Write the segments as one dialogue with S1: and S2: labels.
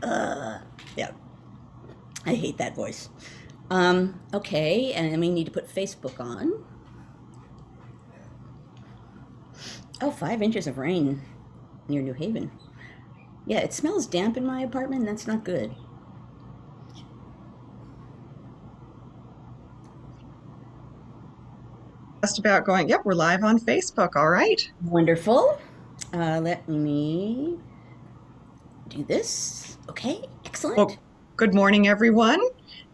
S1: Yeah, I hate that voice. Okay, and then we need to put Facebook on. Oh, 5 inches of rain near New Haven. Yeah, it smells damp in my apartment, and that's not good.
S2: Just about going, yep, we're live on Facebook. All right.
S1: Wonderful. Let me do this. Okay, excellent.
S2: Well, good morning, everyone.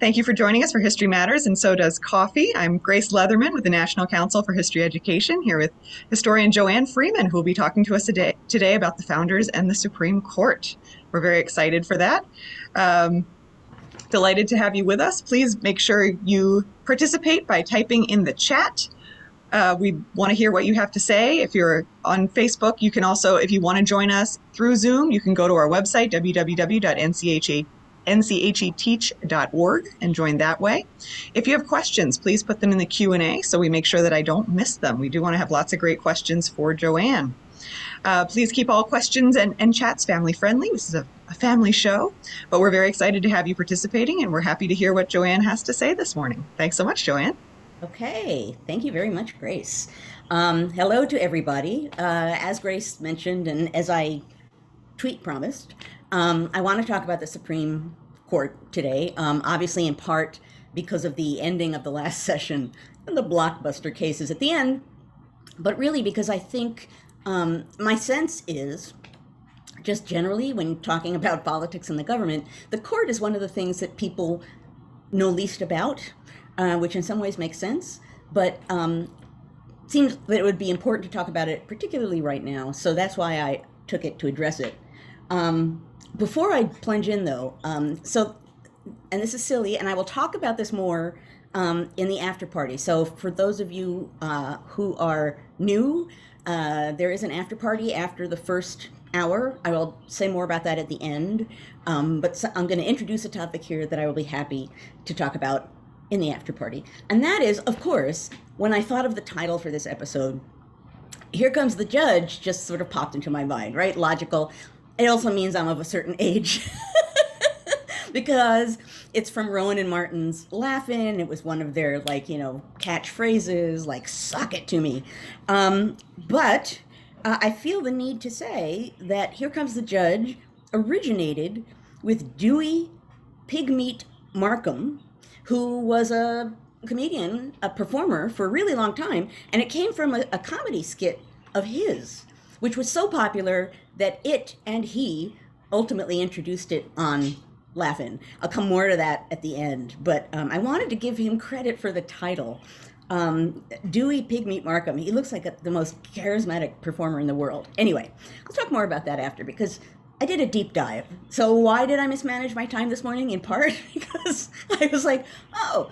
S2: Thank you for joining us for History Matters, and so does coffee. I'm Grace Leatherman with the National Council for History Education, here with historian Joanne Freeman, who will be talking to us today about the founders and the Supreme Court. We're very excited for that. Delighted to have you with us. Please make sure you participate by typing in the chat. We want to hear what you have to say. If you're on Facebook, you can also, if you want to join us through Zoom, you can go to our website, www.ncheteach.org, and join that way. If you have questions, please put them in the Q&A so we make sure that I don't miss them. We do want to have lots of great questions for Joanne. Please keep all questions and chats family friendly. This is a family show, but we're very excited to have you participating, and we're happy to hear what Joanne has to say this morning. Thanks so much, Joanne.
S1: Okay, thank you very much, Grace. Hello to everybody. As Grace mentioned, and as I tweet promised, I want to talk about the Supreme Court today, obviously in part because of the ending of the last session and the blockbuster cases at the end, but really because I think my sense is, just generally when talking about politics and the government, the court is one of the things that people know least about, which in some ways makes sense, but seems that it would be important to talk about it, particularly right now. So that's why I took it to address it. Before I plunge in, though, and this is silly, and I will talk about this more in the after party. So for those of you who are new, there is an after party after the first hour. I will say more about that at the end, but I'm going to introduce a topic here that I will be happy to talk about in the after party. And that is, of course, when I thought of the title for this episode, Here Comes the Judge just sort of popped into my mind, right? Logical. It also means I'm of a certain age because it's from Rowan and Martin's Laugh-In. It was one of their, catchphrases, like, suck it to me. But I feel the need to say that Here Comes the Judge originated with Dewey Pigmeat Markham, who was a comedian, a performer for a really long time, and it came from a comedy skit of his, which was so popular that it and he ultimately introduced it on Laugh-In. I'll come more to that at the end, but I wanted to give him credit for the title. Dewey Pigmeat Markham, he looks like the most charismatic performer in the world. Anyway, I'll talk more about that after, because I did a deep dive. So why did I mismanage my time this morning? In part because I was like, oh,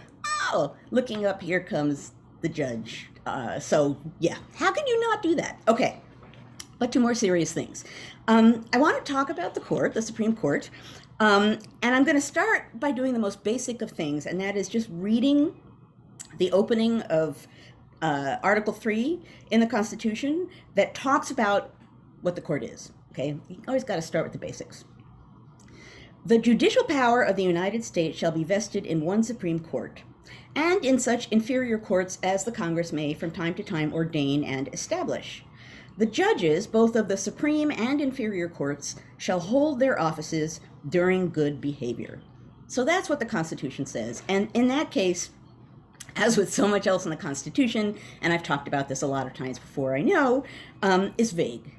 S1: looking up, here comes the judge. So yeah, how can you not do that? Okay, but to more serious things. I want to talk about the court, the Supreme Court, and I'm going to start by doing the most basic of things, and that is just reading the opening of Article 3 in the Constitution that talks about what the court is. Okay, you always got to start with the basics. The judicial power of the United States shall be vested in one Supreme Court, and in such inferior courts as the Congress may from time to time ordain and establish. The judges, both of the Supreme and inferior courts, shall hold their offices during good behavior. So that's what the Constitution says. And in that case, as with so much else in the Constitution, and I've talked about this a lot of times before, I know, is vague.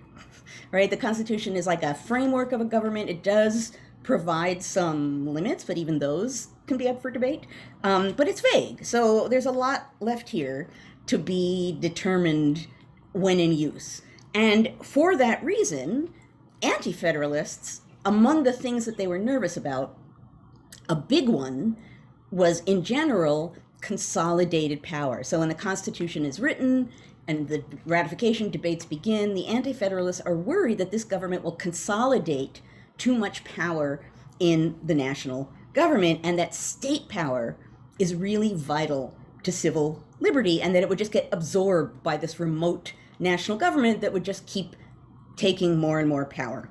S1: Right? The Constitution is like a framework of a government. It does provide some limits, but even those can be up for debate. But it's vague. So there's a lot left here to be determined when in use. And for that reason, anti-federalists, among the things that they were nervous about, a big one was, in general, consolidated power. So when the Constitution is written and the ratification debates begin, the anti-federalists are worried that this government will consolidate too much power in the national government, and that state power is really vital to civil liberty, and that it would just get absorbed by this remote national government that would just keep taking more and more power.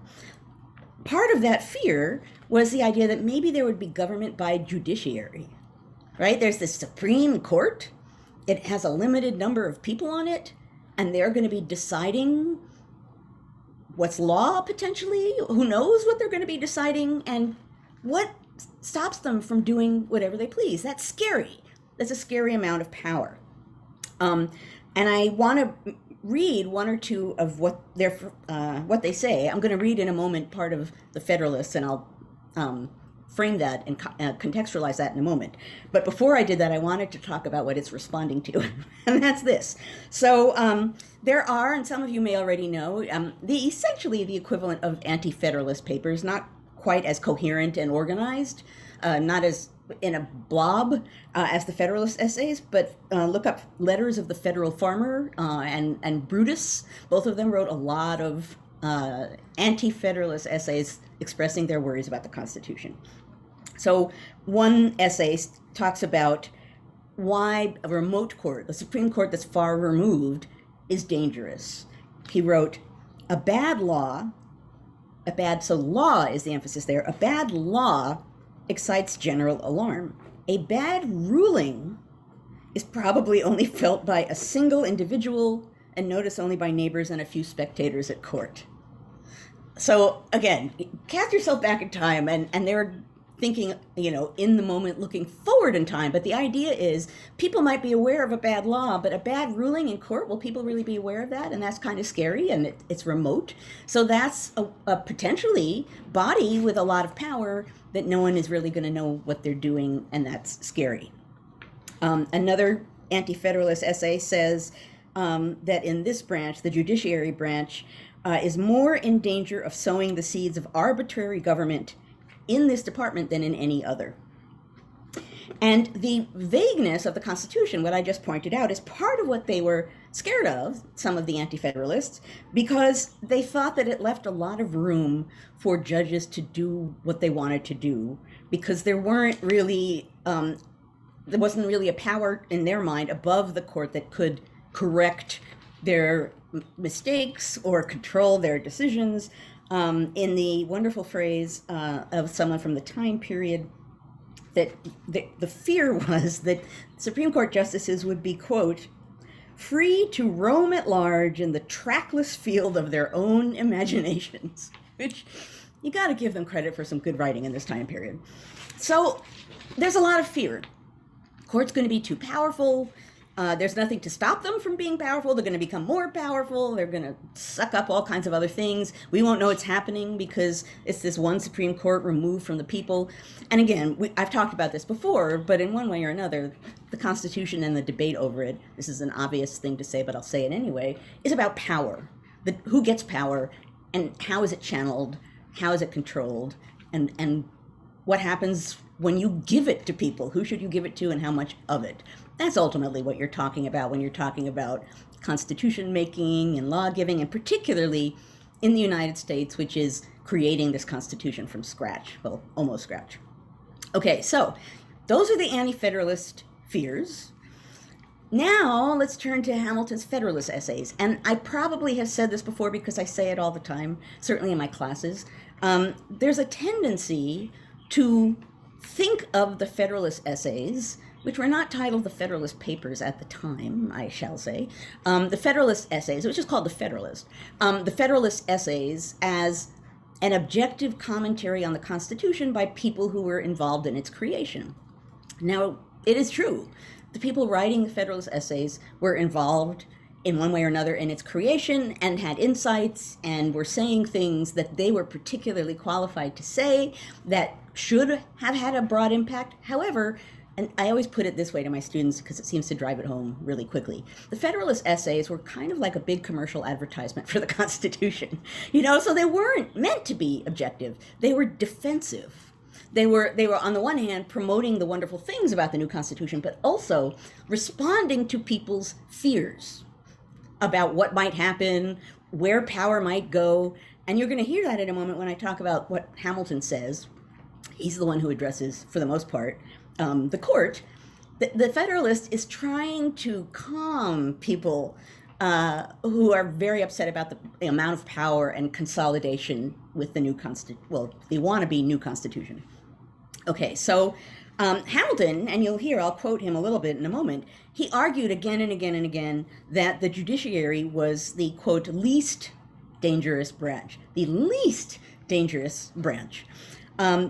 S1: Part of that fear was the idea that maybe there would be government by judiciary, right? There's the Supreme Court. It has a limited number of people on it, and they're going to be deciding what's law potentially. Who knows what they're going to be deciding, and what stops them from doing whatever they please. That's scary. That's a scary amount of power. And I want to read one or two of what they say. I'm going to read in a moment part of the Federalist, and I'll frame that and contextualize that in a moment. But before I did that, I wanted to talk about what it's responding to, and that's this. So there are, and some of you may already know, essentially the equivalent of anti-Federalist papers, not quite as coherent and organized, not as in a blob as the Federalist Essays, but look up Letters of the Federal Farmer and Brutus. Both of them wrote a lot of anti-Federalist essays expressing their worries about the Constitution. So one essay talks about why a remote court, the Supreme Court that's far removed, is dangerous. He wrote, so law is the emphasis there, a bad law excites general alarm. A bad ruling is probably only felt by a single individual and noticed only by neighbors and a few spectators at court. So again, cast yourself back in time, and they're thinking, in the moment, looking forward in time. But the idea is people might be aware of a bad law, but a bad ruling in court, will people really be aware of that? And that's kind of scary, and it's remote. So that's a potentially body with a lot of power that no one is really going to know what they're doing, and that's scary. Another anti-Federalist essay says that in this branch, the judiciary branch, is more in danger of sowing the seeds of arbitrary government in this department than in any other. And the vagueness of the Constitution, what I just pointed out, is part of what they were scared of, some of the anti-Federalists, because they thought that it left a lot of room for judges to do what they wanted to do, because there wasn't really a power in their mind above the court that could correct their mistakes or control their decisions. In the wonderful phrase of someone from the time period, that the fear was that Supreme Court justices would be, quote, free to roam at large in the trackless field of their own imaginations, which you got to give them credit for some good writing in this time period. So there's a lot of fear. Court's going to be too powerful. There's nothing to stop them from being powerful. They're going to become more powerful. They're going to suck up all kinds of other things. We won't know it's happening because it's this one Supreme Court removed from the people. And again, I've talked about this before, but in one way or another, the Constitution and the debate over it, this is an obvious thing to say, but I'll say it anyway, is about power. Who gets power, and how is it channeled? How is it controlled? And what happens when you give it to people? Who should you give it to, and how much of it? That's ultimately what you're talking about when you're talking about constitution making and law giving, and particularly in the United States, which is creating this Constitution from scratch, well, almost scratch. Okay, so those are the anti-Federalist fears. Now let's turn to Hamilton's Federalist Essays. And I probably have said this before because I say it all the time, certainly in my classes. There's a tendency to think of the Federalist Essays, which were not titled the Federalist Papers at the time, I shall say, the Federalist Essays, which is called the Federalist, the Federalist Essays as an objective commentary on the Constitution by people who were involved in its creation. Now, it is true. The people writing the Federalist Essays were involved in one way or another in its creation and had insights and were saying things that they were particularly qualified to say that should have had a broad impact. However, and I always put it this way to my students because it seems to drive it home really quickly. The Federalist Essays were kind of like a big commercial advertisement for the Constitution, so they weren't meant to be objective. They were defensive. They were on the one hand promoting the wonderful things about the new Constitution, but also responding to people's fears about what might happen, where power might go. And you're going to hear that in a moment when I talk about what Hamilton says. He's the one who addresses, for the most part, the court. The Federalist is trying to calm people who are very upset about the amount of power and consolidation with the new the wannabe new Constitution. Okay, so Hamilton, and you'll hear, I'll quote him a little bit in a moment, he argued again and again and again that the judiciary was the, quote, least dangerous branch, the least dangerous branch,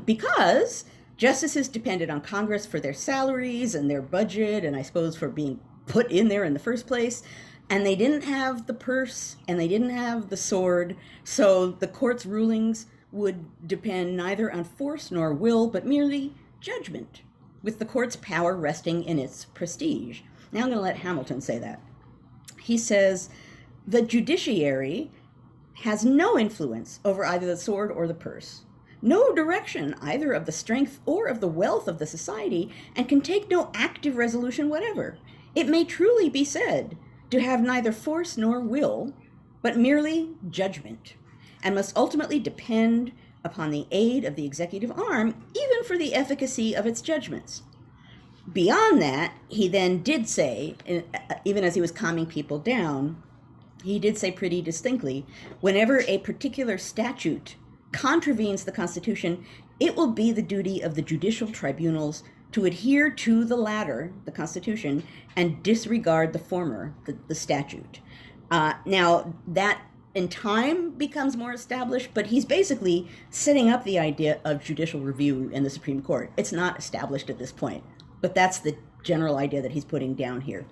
S1: because justices depended on Congress for their salaries and their budget, and I suppose for being put in there in the first place, and they didn't have the purse and they didn't have the sword, so the court's rulings would depend neither on force nor will, but merely judgment, with the court's power resting in its prestige. Now I'm going to let Hamilton say that. He says, the judiciary has no influence over either the sword or the purse, no direction either of the strength or of the wealth of the society, and can take no active resolution whatever. It may truly be said to have neither force nor will, but merely judgment, and must ultimately depend upon the aid of the executive arm, even for the efficacy of its judgments. Beyond that, he then did say, even as he was calming people down, he did say pretty distinctly, whenever a particular statute contravenes the Constitution, it will be the duty of the judicial tribunals to adhere to the latter, the Constitution, and disregard the former, the statute. Now, that in time becomes more established, but he's basically setting up the idea of judicial review in the Supreme Court. It's not established at this point, but that's the general idea that he's putting down here.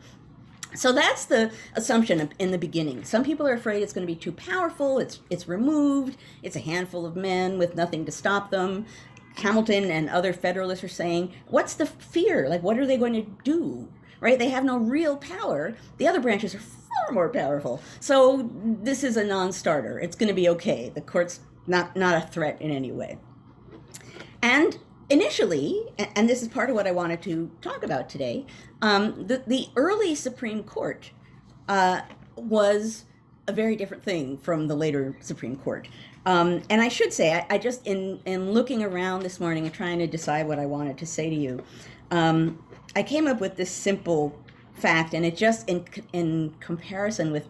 S1: So that's the assumption in the beginning. Some people are afraid it's going to be too powerful, it's removed, it's a handful of men with nothing to stop them. Hamilton and other Federalists are saying, what's the fear? Like, what are they going to do? Right? They have no real power. The other branches are far more powerful. So this is a non-starter. It's going to be okay. The court's not a threat in any way. And initially, and this is part of what I wanted to talk about today, the early Supreme Court was a very different thing from the later Supreme Court. And I should say, I just, in looking around this morning and trying to decide what I wanted to say to you, I came up with this simple fact, and it just, in comparison with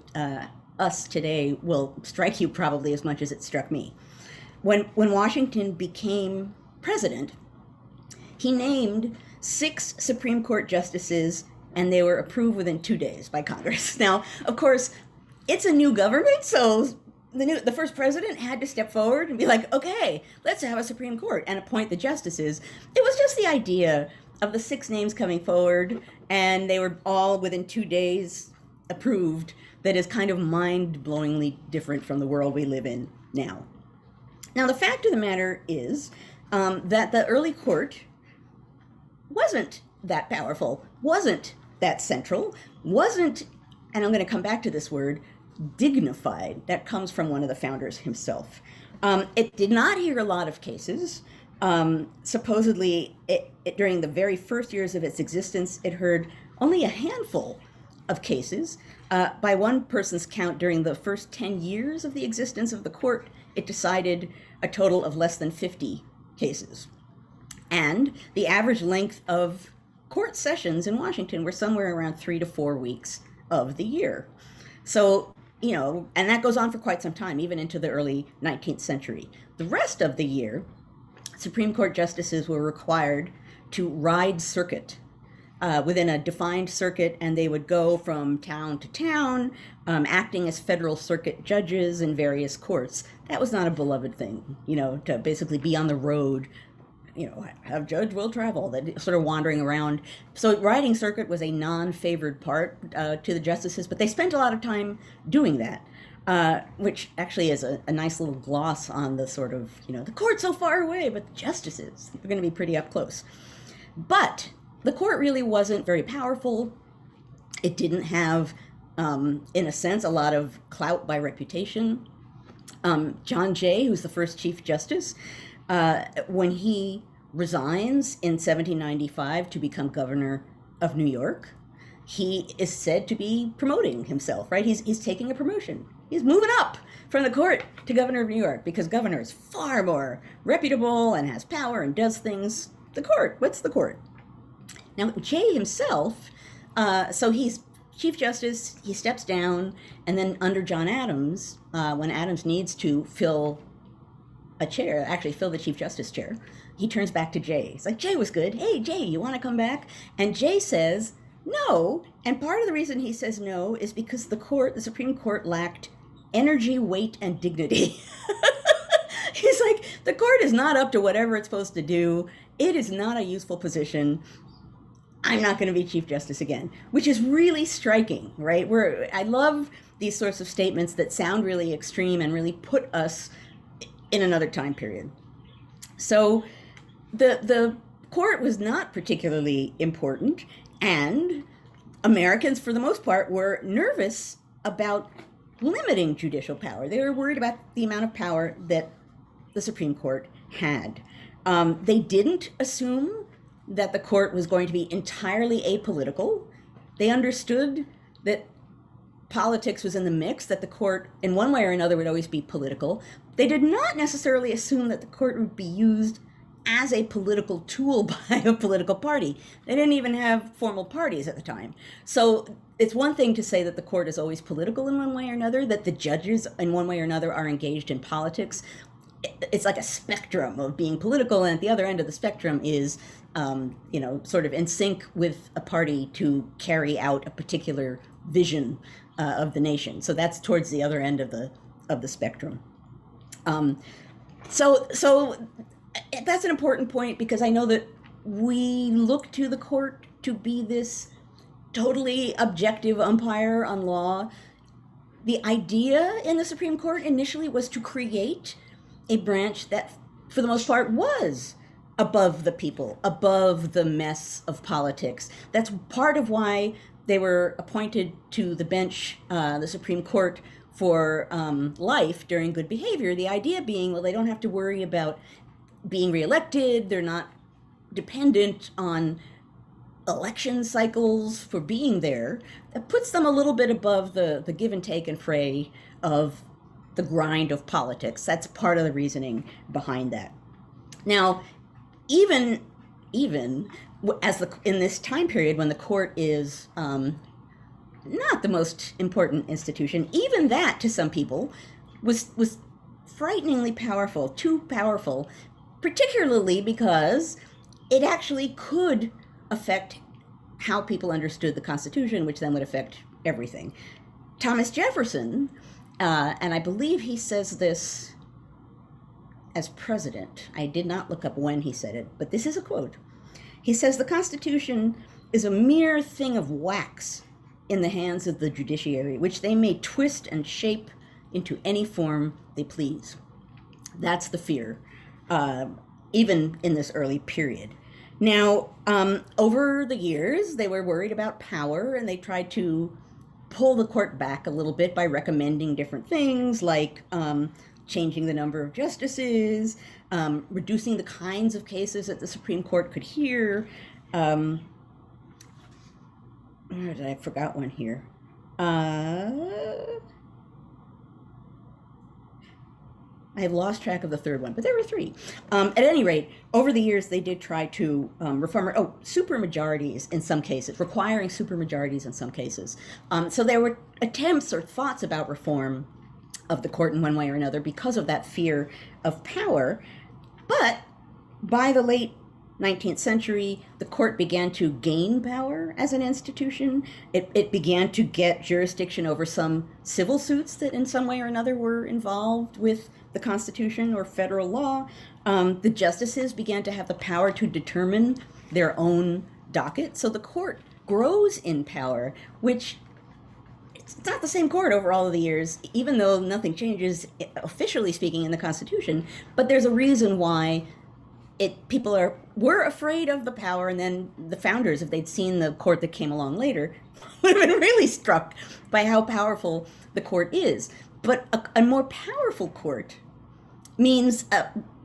S1: us today, will strike you probably as much as it struck me. When Washington became president, he named 6 Supreme Court justices, and they were approved within 2 days by Congress. Now, of course, it's a new government, so the first president had to step forward and be like, okay, let's have a Supreme Court and appoint the justices. It was just the idea of the 6 names coming forward, and they were all within 2 days approved, that is kind of mind-blowingly different from the world we live in now. Now, the fact of the matter is that the early court wasn't that powerful, wasn't that central, wasn't, and I'm going to come back to this word, dignified. That comes from one of the founders himself. It did not hear a lot of cases. Supposedly, during the very first years of its existence, it heard only a handful of cases. By one person's count, during the first 10 years of the existence of the court, it decided a total of less than 50 cases. And the average length of court sessions in Washington were somewhere around 3 to 4 weeks of the year. So, you know, and that goes on for quite some time, even into the early 19th century. The rest of the year, Supreme Court justices were required to ride circuit within a defined circuit, and they would go from town to town, acting as federal circuit judges in various courts. That was not a beloved thing, you know, to basically be on the road, you know, have Judge Will Travel, that sort of wandering around. So riding circuit was a non-favored part to the justices, but they spent a lot of time doing that, which actually is a nice little gloss on the sort of, you know, the court's so far away, but the justices, they're going to be pretty up close. But the court really wasn't very powerful. It didn't have, in a sense, a lot of clout by reputation. John Jay, who's the first Chief Justice, when he resigns in 1795 to become governor of New York, he is said to be promoting himself, right? He's taking a promotion. He's moving up from the court to governor of New York, because governor is far more reputable and has power and does things. The court, what's the court? Now, Jay himself, so he's Chief Justice, he steps down, and then under John Adams, when Adams needs to fill a chair, actually fill the Chief Justice chair, he turns back to Jay. It's like, Jay was good. Hey, Jay, you want to come back? And Jay says no. And part of the reason he says no is because the Supreme Court lacked energy, weight, and dignity. He's like, the court is not up to whatever it's supposed to do. It is not a useful position. I'm not going to be Chief Justice again, which is really striking, right? I love these sorts of statements that sound really extreme and really put us in another time period. So the court was not particularly important, and Americans, for the most part, were nervous about limiting judicial power. They were worried about the amount of power that the Supreme Court had. They didn't assume that the court was going to be entirely apolitical. They understood that politics was in the mix, that the court, in one way or another, would always be political. They did not necessarily assume that the court would be used as a political tool by a political party. They didn't even have formal parties at the time. So it's one thing to say that the court is always political in one way or another, that the judges in one way or another are engaged in politics. It's like a spectrum of being political, and at the other end of the spectrum is, sort of in sync with a party to carry out a particular vision of the nation. So that's towards the other end of the spectrum. So that's an important point, because I know that we look to the court to be this totally objective umpire on law. The idea in the Supreme Court initially was to create a branch that, for the most part, was above the people, above the mess of politics. That's part of why they were appointed to the bench, the Supreme Court, for life during good behavior. The idea being, well, they don't have to worry about being reelected. They're not dependent on election cycles for being there. That puts them a little bit above the give and take and fray of the grind of politics. That's part of the reasoning behind that. Now, even as in this time period when the court is not the most important institution, even that to some people was frighteningly powerful, too powerful, particularly because it actually could affect how people understood the Constitution, which then would affect everything. Thomas Jefferson, and I believe he says this as president. I did not look up when he said it, but this is a quote. He says, "The Constitution is a mere thing of wax in the hands of the judiciary, which they may twist and shape into any form they please." That's the fear, even in this early period. Now, over the years, they were worried about power, and they tried to pull the court back a little bit by recommending different things, like changing the number of justices, reducing the kinds of cases that the Supreme Court could hear. I forgot one here. I have lost track of the third one, but there were three. At any rate, over the years, they did try to reform, supermajorities in some cases, requiring supermajorities in some cases. So there were attempts or thoughts about reform of the court in one way or another because of that fear of power. But by the late 19th century, the court began to gain power as an institution. It began to get jurisdiction over some civil suits that in some way or another were involved with the Constitution or federal law. The justices began to have the power to determine their own docket. So the court grows in power, which it's not the same court over all of the years, even though nothing changes, officially speaking, in the Constitution. But there's a reason why people were afraid of the power, and then the founders, if they'd seen the court that came along later, would have been really struck by how powerful the court is. But a more powerful court means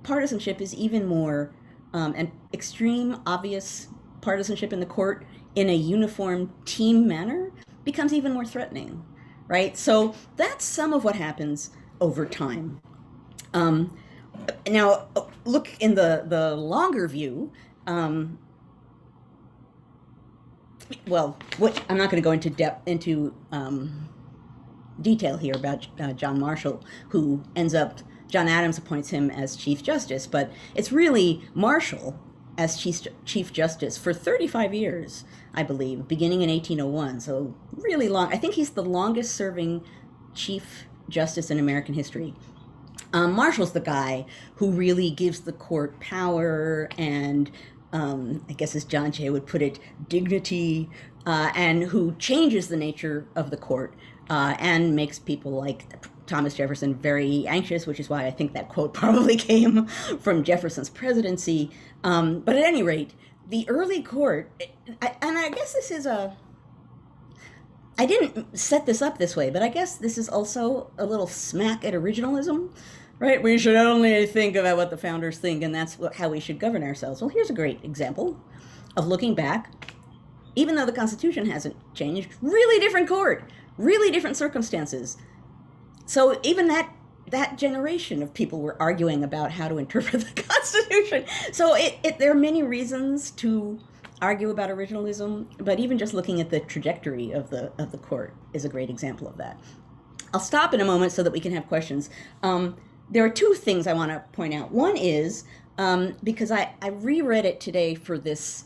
S1: partisanship is even more, and extreme, obvious partisanship in the court in a uniform team manner becomes even more threatening, right? So that's some of what happens over time. Now, look in the longer view. well, I'm not going to go into detail here about John Marshall, who ends up, John Adams appoints him as Chief Justice, but it's really Marshall as Chief Justice for 35 years, I believe, beginning in 1801. So really long. I think he's the longest serving Chief Justice in American history. Marshall's the guy who really gives the court power and, I guess as John Jay would put it, dignity, and who changes the nature of the court and makes people like Thomas Jefferson very anxious, which is why I think that quote probably came from Jefferson's presidency. But at any rate, the early court, and I guess this is I didn't set this up this way, but I guess this is also a little smack at originalism, right? We should only think about what the founders think, and that's how we should govern ourselves. Well, here's a great example of looking back. Even though the Constitution hasn't changed, really different court, really different circumstances. So even that generation of people were arguing about how to interpret the Constitution. So there are many reasons to argue about originalism, but even just looking at the trajectory of the court is a great example of that. I'll stop in a moment so that we can have questions. There are two things I want to point out. One is, because I reread it today for this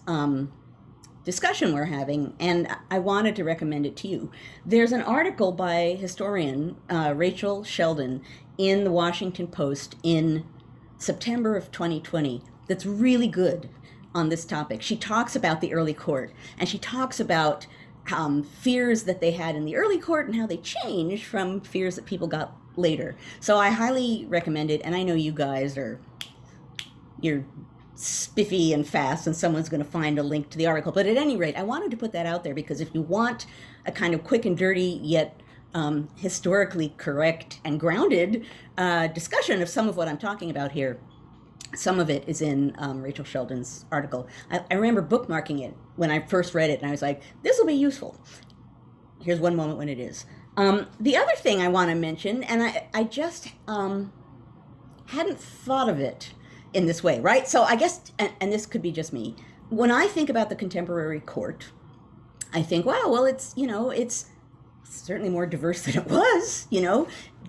S1: discussion we're having, and I wanted to recommend it to you. There's an article by historian Rachel Sheldon in the Washington Post in September of 2020 that's really good on this topic. She talks about the early court, and she talks about fears that they had in the early court and how they changed from fears that people got later. So I highly recommend it, and I know you guys you're spiffy and fast, and someone's going to find a link to the article. But at any rate, I wanted to put that out there because if you want a kind of quick and dirty yet historically correct and grounded discussion of some of what I'm talking about here, some of it is in Rachel Sheldon's article. I remember bookmarking it when I first read it, and I was like, this will be useful. Here's one moment when it is. The other thing I want to mention, and I just hadn't thought of it in this way, right? So I guess, and this could be just me, when I think about the contemporary court, I think, wow, well, it's certainly more diverse than it was,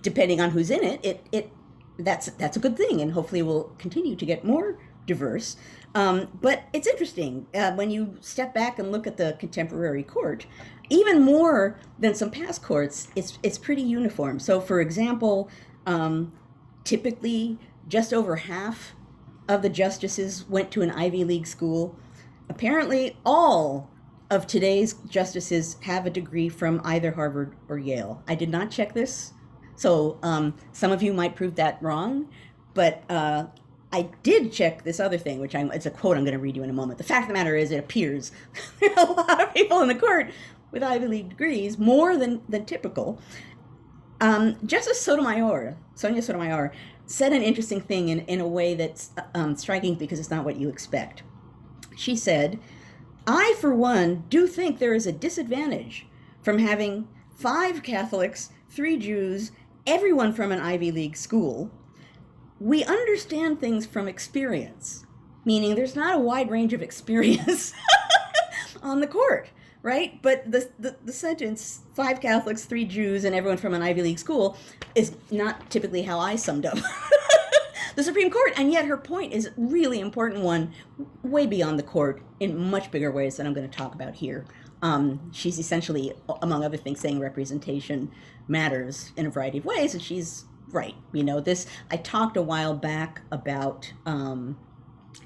S1: depending on who's in it. That's a good thing, and hopefully we'll continue to get more diverse. But it's interesting when you step back and look at the contemporary court, even more than some past courts, it's pretty uniform. So for example, typically just over half of the justices went to an Ivy League school. Apparently all of today's justices have a degree from either Harvard or Yale. I did not check this, so some of you might prove that wrong, but I did check this other thing, which it's a quote I'm going to read you in a moment. The fact of the matter is, it appears there are a lot of people in the court with Ivy League degrees, more than typical. Justice Sonia Sotomayor, said an interesting thing in a way that's striking because it's not what you expect. She said, I, for one, do think there is a disadvantage from having 5 Catholics, 3 Jews, everyone from an Ivy League school. We understand things from experience, meaning there's not a wide range of experience on the court, right? But the sentence, 5 Catholics, 3 Jews, and everyone from an Ivy League school is not typically how I summed up the Supreme Court. And yet her point is a really important one, way beyond the court, in much bigger ways than I'm going to talk about here. She's essentially, among other things, saying representation matters in a variety of ways, and she's right. I talked a while back about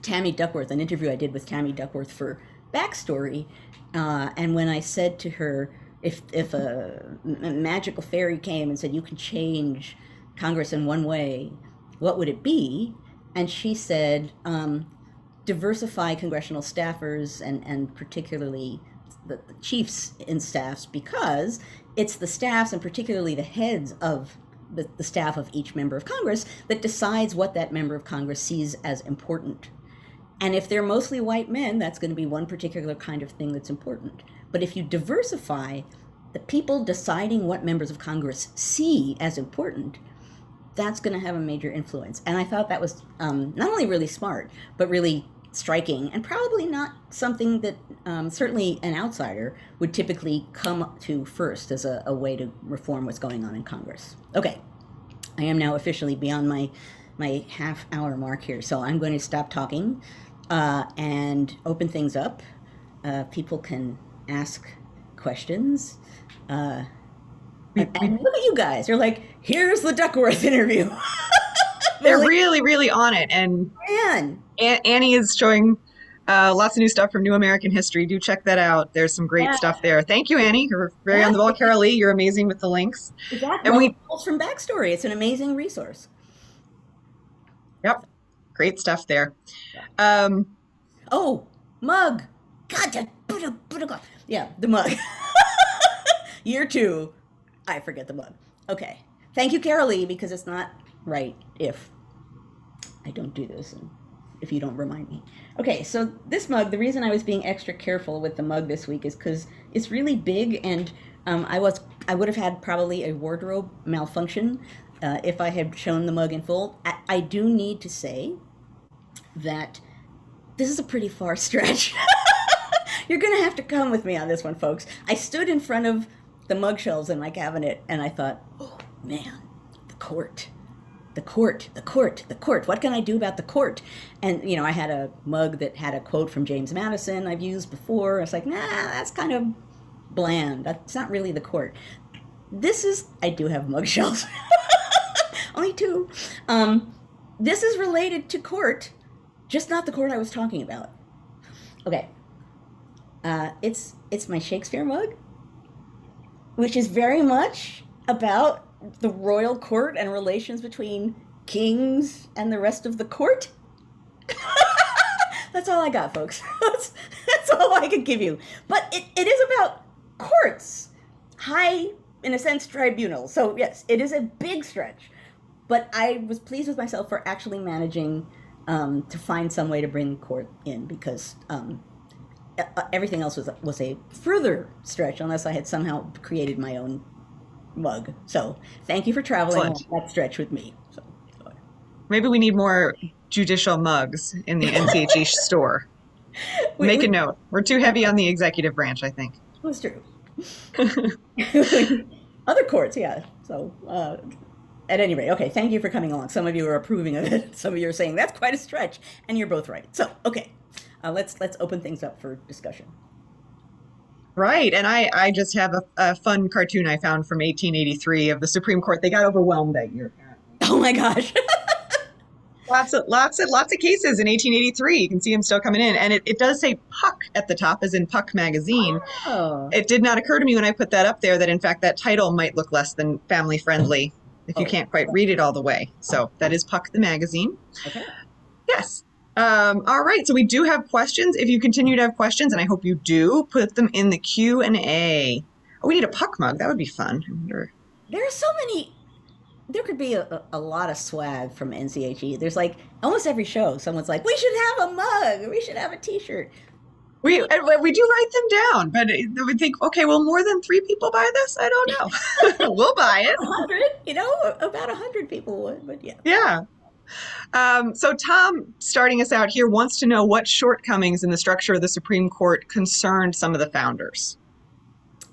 S1: Tammy Duckworth, an interview I did with Tammy Duckworth for Backstory, and when I said to her, if a magical fairy came and said, you can change Congress in one way, what would it be? And she said, diversify congressional staffers and particularly the chiefs in staffs, because it's the staffs and particularly the heads of the staff of each member of Congress that decides what that member of Congress sees as important. And if they're mostly white men, that's going to be one particular kind of thing that's important. But if you diversify the people deciding what members of Congress see as important, that's going to have a major influence. And I thought that was not only really smart, but really striking and probably not something that certainly an outsider would typically come to first as a way to reform what's going on in Congress. Okay, I am now officially beyond my half-hour mark here, so I'm going to stop talking and open things up. People can ask questions. And look at you guys. You're like, here's the Duckworth interview.
S2: They're really, really on it. And
S1: Man.
S2: Annie is showing lots of new stuff from New American History. Do check that out. There's some great stuff there. Thank you, Annie. You're very on the ball. Carol Lee, you're amazing with the links.
S1: Exactly. And we pulls from Backstory. It's an amazing resource.
S2: Yep. Great stuff there.
S1: Oh, mug. God, yeah, the mug. Year 2. I forget the mug. Okay. Thank you, Carol Lee, because it's not right if I don't do this and if you don't remind me. Okay, so this mug, the reason I was being extra careful with the mug this week is because it's really big, and I would have had probably a wardrobe malfunction if I had shown the mug in full. I do need to say that this is a pretty far stretch. You're going to have to come with me on this one, folks. I stood in front of the mug shelves in my cabinet, and I thought, oh, man, the court. The court. What can I do about the court? And, you know, I had a mug that had a quote from James Madison I've used before. I was like, nah, that's kind of bland. That's not really the court. I do have mug shelves. Only 2. This is related to court, just not the court I was talking about. Okay. It's my Shakespeare mug, which is very much about the royal court and relations between kings and the rest of the court. That's all I got, folks. That's all I could give you. But it is about courts, high, in a sense, tribunals. So yes, it is a big stretch. But I was pleased with myself for actually managing to find some way to bring court in, because everything else was a further stretch unless I had somehow created my own mug. So thank you for traveling on that stretch with me. So.
S2: Maybe we need more judicial mugs in the NCHE store. Make a note. We're too heavy on the executive branch, I think.
S1: That's true. Other courts, yeah. So at any rate, okay, thank you for coming along. Some of you are approving of it. Some of you are saying that's quite a stretch, and you're both right. So, okay. Let's open things up for discussion.
S2: Right, and I just have a fun cartoon I found from 1883 of the Supreme Court. They got overwhelmed that year, apparently.
S1: Oh my gosh!
S2: lots of cases in 1883. You can see them still coming in, and it does say Puck at the top, as in Puck magazine.
S1: Oh.
S2: It did not occur to me when I put that up there that in fact that title might look less than family friendly if you can't quite read it all the way. So that is Puck the magazine.
S1: Okay.
S2: Yes. All right, so we do have questions. If you continue to have questions, and I hope you do, put them in the Q&A. Oh, we need a Puck mug. That would be fun. I wonder.
S1: There are so many. There could be a lot of swag from NCHE. There's like almost every show, someone's like, we should have a mug. We should have a T-shirt.
S2: We do write them down, but we think, okay, well, more than 3 people buy this? I don't know. We'll buy it.
S1: 100, about 100 people would, but yeah.
S2: Yeah. So Tom, starting us out here, wants to know what shortcomings in the structure of the Supreme Court concerned some of the founders.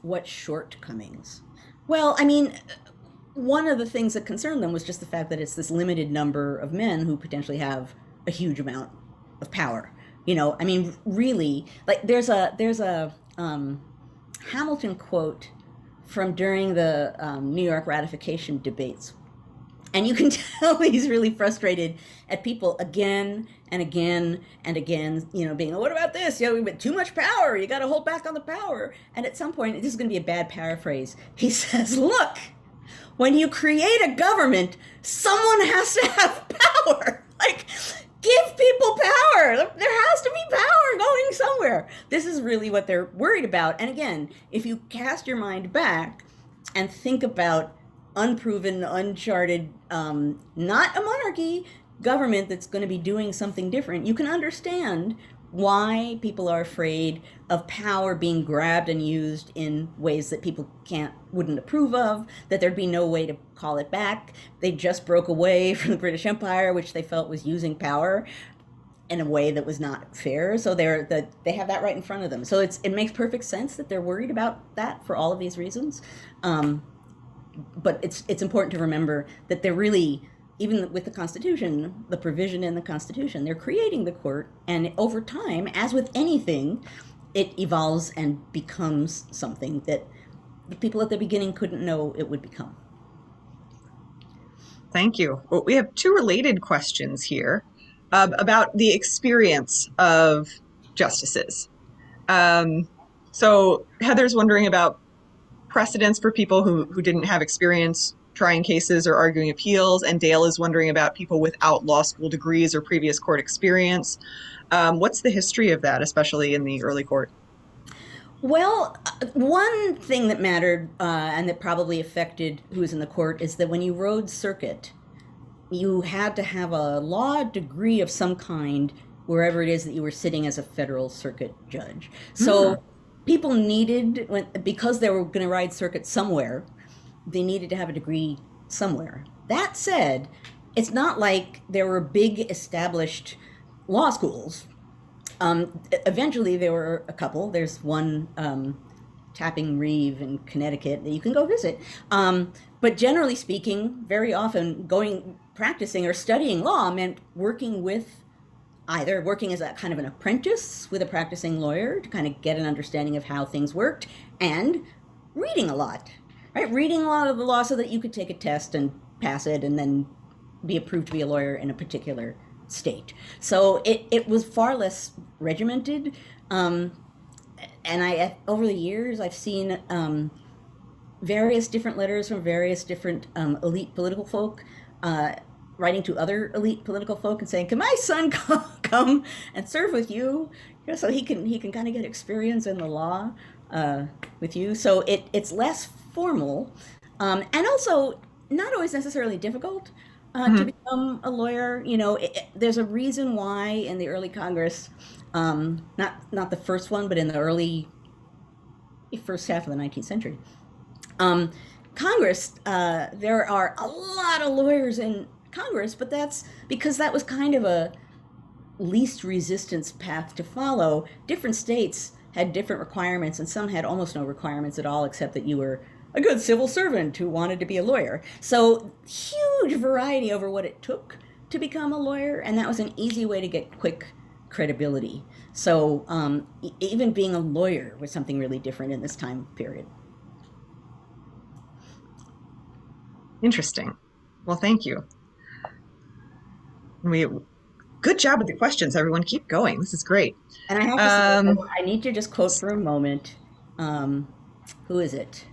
S1: What shortcomings? Well, I mean, one of the things that concerned them was just the fact that it's this limited number of men who potentially have a huge amount of power. I mean, really, like there's a Hamilton quote from during the New York ratification debates. And you can tell he's really frustrated at people again and again and again, being, what about this? We've got too much power. You got to hold back on the power. And at some point, this is going to be a bad paraphrase. He says, look, when you create a government, someone has to have power. Like, give people power. There has to be power going somewhere. This is really what they're worried about. And again, if you cast your mind back and think about unproven, uncharted, not a monarchy government that's going to be doing something different, you can understand why people are afraid of power being grabbed and used in ways that people wouldn't approve of, that there'd be no way to call it back. They just broke away from the British Empire, which they felt was using power. in a way that was not fair. So they have that right in front of them. So it makes perfect sense that they're worried about that for all of these reasons. But it's important to remember that they're really, even with the Constitution, the provision in the Constitution, they're creating the court, and over time, as with anything, it evolves and becomes something that the people at the beginning couldn't know it would become.
S2: Thank you. Well, we have two related questions here about the experience of justices. So Heather's wondering about precedents for people who didn't have experience trying cases or arguing appeals, and Dale is wondering about people without law school degrees or previous court experience. What's the history of that, especially in the early court?
S1: Well, one thing that mattered and that probably affected who was in the court is that when you rode circuit, you had to have a law degree of some kind wherever it is that you were sitting as a federal circuit judge. So people needed, because they were going to ride circuit somewhere, they needed to have a degree somewhere. That said, it's not like there were big established law schools. Eventually there were a couple. There's one, Tapping Reeve in Connecticut, that you can go visit. But generally speaking, very often practicing or studying law meant working as a kind of an apprentice with a practicing lawyer to kind of get an understanding of how things worked, and reading a lot, right? Reading a lot of the law so that you could take a test and pass it and then be approved to be a lawyer in a particular state. So it was far less regimented. And over the years, I've seen various different letters from various different elite political folk writing to other elite political folk and saying, "Can my son come and serve with you, so he can kind of get experience in the law with you?" So it's less formal, and also not always necessarily difficult to become a lawyer. There's a reason why in the early Congress, not the first one, but in the early first half of the 19th century, Congress, there are a lot of lawyers in Congress, but that's because that was kind of a least resistance path to follow. Different states had different requirements, and some had almost no requirements at all, except that you were a good civil servant who wanted to be a lawyer. So huge variety over what it took to become a lawyer, and that was an easy way to get quick credibility. So even being a lawyer was something really different in this time period.
S2: Interesting. Well, thank you. Good job with the questions, everyone. Keep going. This is great.
S1: And I have to say, I need to just quote for a moment. Who is it?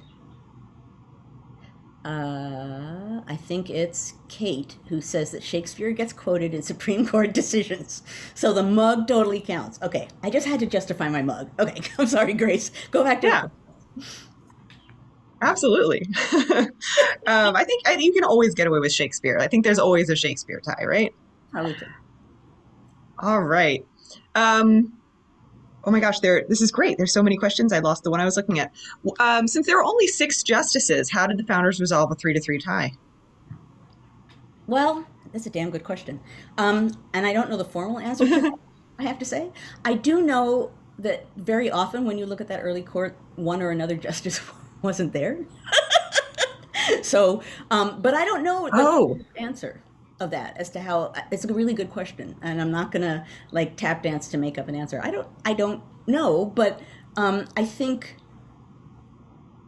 S1: I think it's Kate, who says that Shakespeare gets quoted in Supreme Court decisions. So the mug totally counts. Okay, I just had to justify my mug. Okay, I'm sorry, Grace. Go back to
S2: Absolutely. I think you can always get away with Shakespeare. I think there's always a Shakespeare tie, right?
S1: Probably true.
S2: All right. Oh my gosh, this is great. There's so many questions. I lost the one I was looking at. Since there were only 6 justices, how did the founders resolve a 3-3 tie?
S1: Well, that's a damn good question. And I don't know the formal answer to that, I have to say. I do know that very often when you look at that early court, one or another justice wasn't there. So, but I don't know the answer of that as to how. It's a really good question, and I'm not gonna tap dance to make up an answer. I don't know, but I think,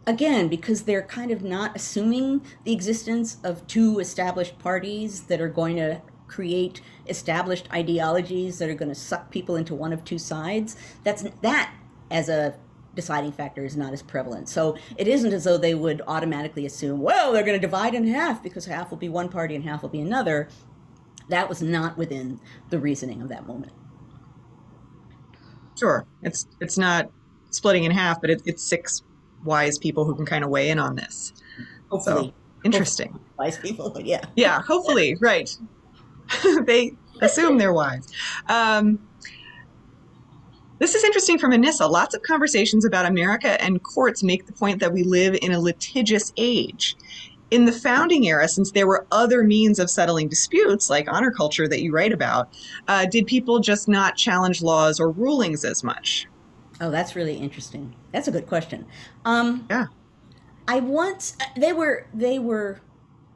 S1: again, because they're kind of not assuming the existence of 2 established parties that are going to create established ideologies that are going to suck people into one of 2 sides, that as a deciding factor is not as prevalent. So it isn't as though they would automatically assume, well, they're going to divide in half because half will be one party and half will be another. That was not within the reasoning of that moment.
S2: Sure. It's not splitting in half, but it's 6 wise people who can kind of weigh in on this.
S1: Hopefully.
S2: So, interesting.
S1: Hopefully wise people, but yeah.
S2: Yeah, hopefully, right. They assume they're wise. This is interesting from Anissa. Lots of conversations about America and courts make the point that we live in a litigious age. in the founding era, since there were other means of settling disputes like honor culture that you write about, did people just not challenge laws or rulings as much?
S1: Oh, that's really interesting. That's a good question.
S2: Yeah.
S1: I once they were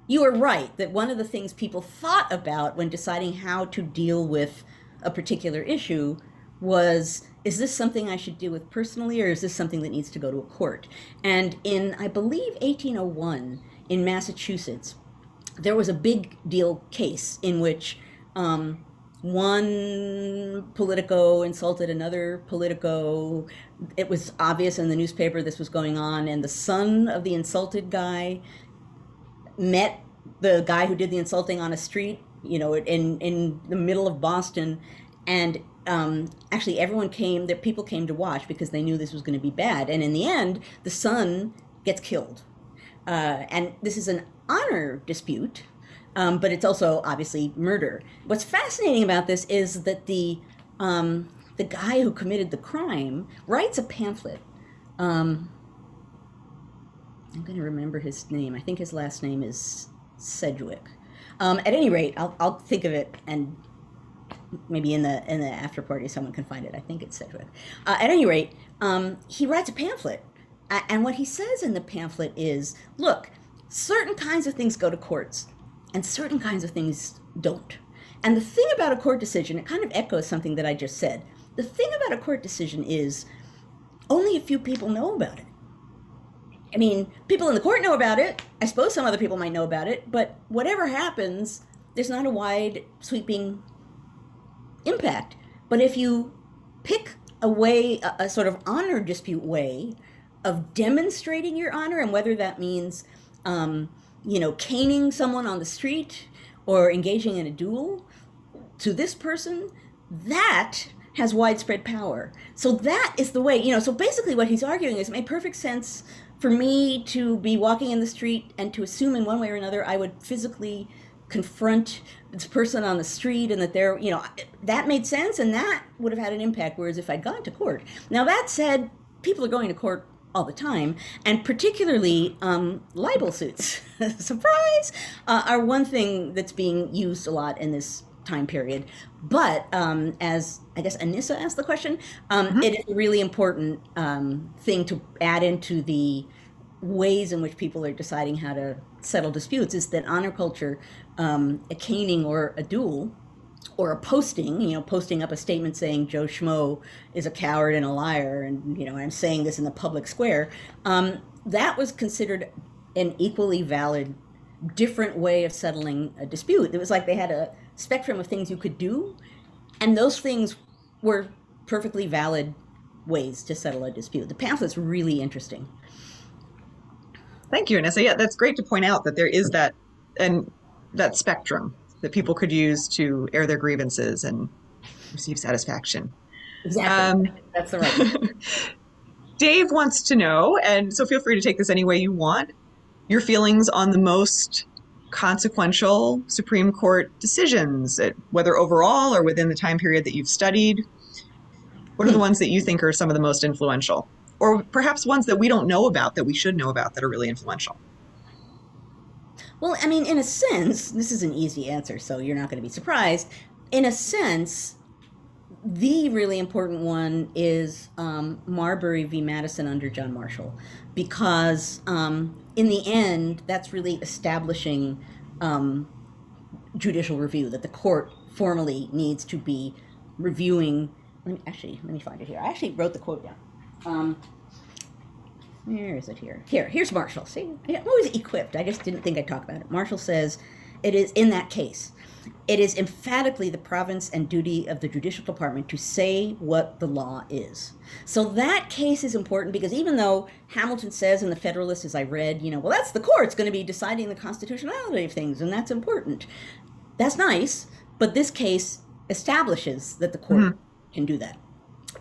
S1: you were right that one of the things people thought about when deciding how to deal with a particular issue was, is this something I should deal with personally, or is this something that needs to go to a court? And in, I believe, 1801 in Massachusetts, there was a big deal case in which one politico insulted another politico. It was obvious in the newspaper this was going on, and the son of the insulted guy met the guy who did the insulting on a street, in the middle of Boston, and actually everyone came. The people came to watch because they knew this was going to be bad. And in the end, the son gets killed, and this is an honor dispute, but it's also obviously murder. What's fascinating about this is that the guy who committed the crime writes a pamphlet. I'm going to remember his name. I think his last name is Sedgwick. At any rate, I'll think of it, and maybe in the after party someone can find it. I think it's Sedgwick. At any rate, he writes a pamphlet, and what he says in the pamphlet is, look, certain kinds of things go to courts, and certain kinds of things don't. And the thing about a court decision, it kind of echoes something that I just said. The thing about a court decision is only a few people know about it. I mean, people in the court know about it. I suppose some other people might know about it, but whatever happens, there's not a wide, sweeping impact. But if you pick a way, a sort of honor dispute way of demonstrating your honor, and whether that means, caning someone on the street or engaging in a duel to this person, that has widespread power. So that is the way, so basically what he's arguing is it made perfect sense for me to be walking in the street and to assume in one way or another I would physically confront this person on the street, and that they're, that made sense, and that would have had an impact. Whereas if I'd gone to court, now that said, people are going to court all the time, and particularly libel suits, surprise, are one thing that's being used a lot in this time period. But as I guess Anissa asked the question, it is a really important thing to add into the ways in which people are deciding how to settle disputes, is that honor culture, a caning or a duel, or a posting, posting up a statement saying Joe Schmo is a coward and a liar, and, I'm saying this in the public square, that was considered an equally valid, different way of settling a dispute. It was like they had a spectrum of things you could do, and those things were perfectly valid ways to settle a dispute. The pamphlet's really interesting.
S2: Thank you, Anissa. Yeah, that's great to point out that there is that spectrum that people could use to air their grievances and receive satisfaction.
S1: Exactly. That's the right.
S2: Dave wants to know, and so feel free to take this any way you want, your feelings on the most consequential Supreme Court decisions, whether overall or within the time period that you've studied. What are the ones that you think are some of the most influential? Or perhaps ones that we don't know about that we should know about that are really influential?
S1: Well, I mean, in a sense, this is an easy answer, so you're not going to be surprised. In a sense, the really important one is Marbury v. Madison under John Marshall, because in the end, that's really establishing judicial review, that the court formally needs to be reviewing. Let me find it here. I actually wrote the quote down. Where is it here? Here's Marshall. See, I'm always equipped. I just didn't think I'd talk about it. Marshall says, it is, in that case, it is emphatically the province and duty of the judicial department to say what the law is. So that case is important because even though Hamilton says in the Federalist, as I read, well, that's the court's going to be deciding the constitutionality of things, and that's important. That's nice, but this case establishes that the court can do that.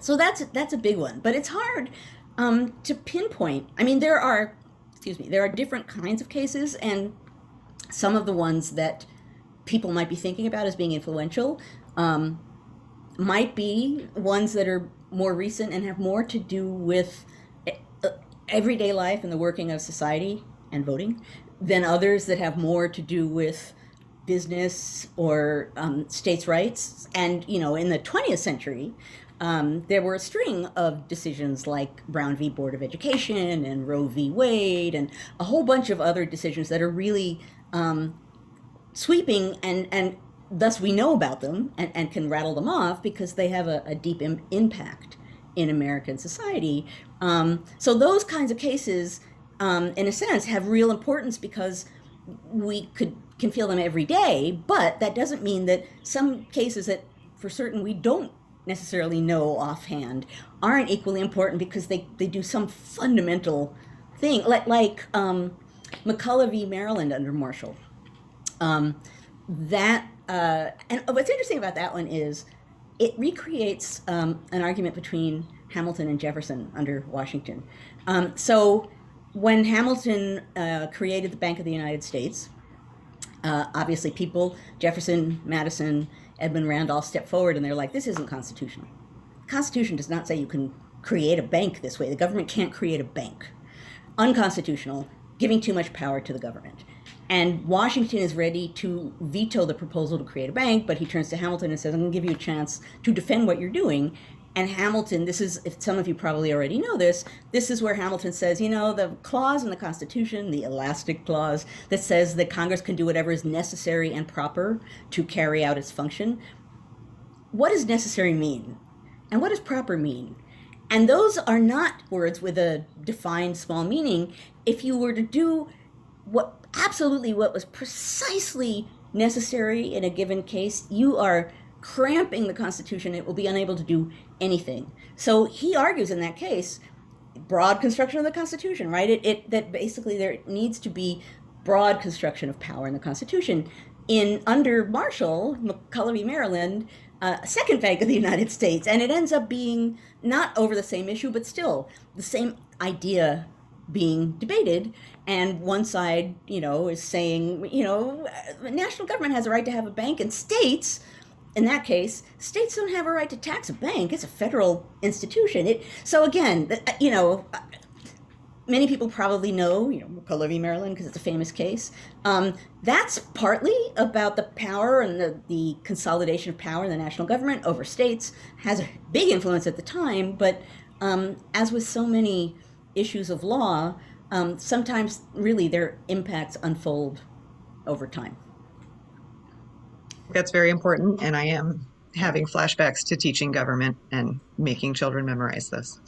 S1: So that's a big one, but it's hard to pinpoint. I mean, there are different kinds of cases, and some of the ones that people might be thinking about as being influential might be ones that are more recent and have more to do with everyday life and the working of society and voting than others that have more to do with business or states' rights. And, in the 20th century, there were a string of decisions like Brown v. Board of Education and Roe v. Wade and a whole bunch of other decisions that are really sweeping, and thus we know about them and can rattle them off because they have a deep impact in American society. So those kinds of cases, in a sense, have real importance because we can feel them every day, but that doesn't mean that some cases that for certain we don't necessarily know offhand aren't equally important because they do some fundamental thing, like McCullough v. Maryland under Marshall. And what's interesting about that one is it recreates an argument between Hamilton and Jefferson under Washington. So when Hamilton created the Bank of the United States, obviously Jefferson, Madison, Edmund Randolph stepped forward and they're like, this isn't constitutional. The Constitution does not say you can create a bank this way. The government can't create a bank. Unconstitutional, giving too much power to the government. And Washington is ready to veto the proposal to create a bank, but he turns to Hamilton and says, I'm going to give you a chance to defend what you're doing. And Hamilton, this is, if some of you probably already know this is where Hamilton says, the clause in the Constitution, the elastic clause that says that Congress can do whatever is necessary and proper to carry out its function. What does necessary mean? And what does proper mean? And those are not words with a defined small meaning. If you were to do what was precisely necessary in a given case, you are cramping the Constitution. It will be unable to do anything. So he argues in that case, broad construction of the Constitution, right? That basically there needs to be broad construction of power in the Constitution. Under Marshall, McCullough v. Maryland, second Bank of the United States, and it ends up being not over the same issue, but still the same idea being debated. And one side, is saying, the national government has a right to have a bank, and states, in that case, states don't have a right to tax a bank. It's a federal institution. So again, many people probably know, McCullough v. Maryland, because it's a famous case. That's partly about the power and the consolidation of power in the national government over states. Has a big influence at the time, but as with so many issues of law, sometimes really their impacts unfold over time.
S2: That's very important, and I am having flashbacks to teaching government and making children memorize this.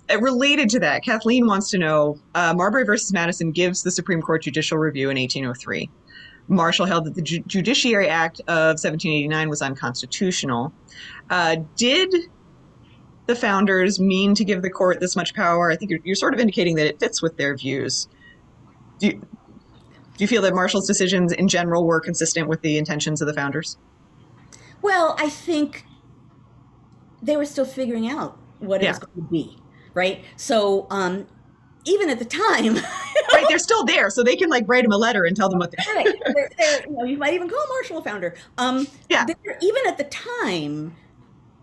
S2: Related to that, Kathleen wants to know, Marbury versus Madison gives the Supreme Court judicial review in 1803. Marshall held that the Judiciary Act of 1789 was unconstitutional. Did the founders mean to give the court this much power? I think you're sort of indicating that it fits with their views. Do you feel that Marshall's decisions in general were consistent with the intentions of the founders?
S1: Well, I think they were still figuring out what it was going to be, right? So even at the time,
S2: right, they're still there, so they can write him a letter and tell them what they're.
S1: Right. You might even call Marshall a founder. Even at the time,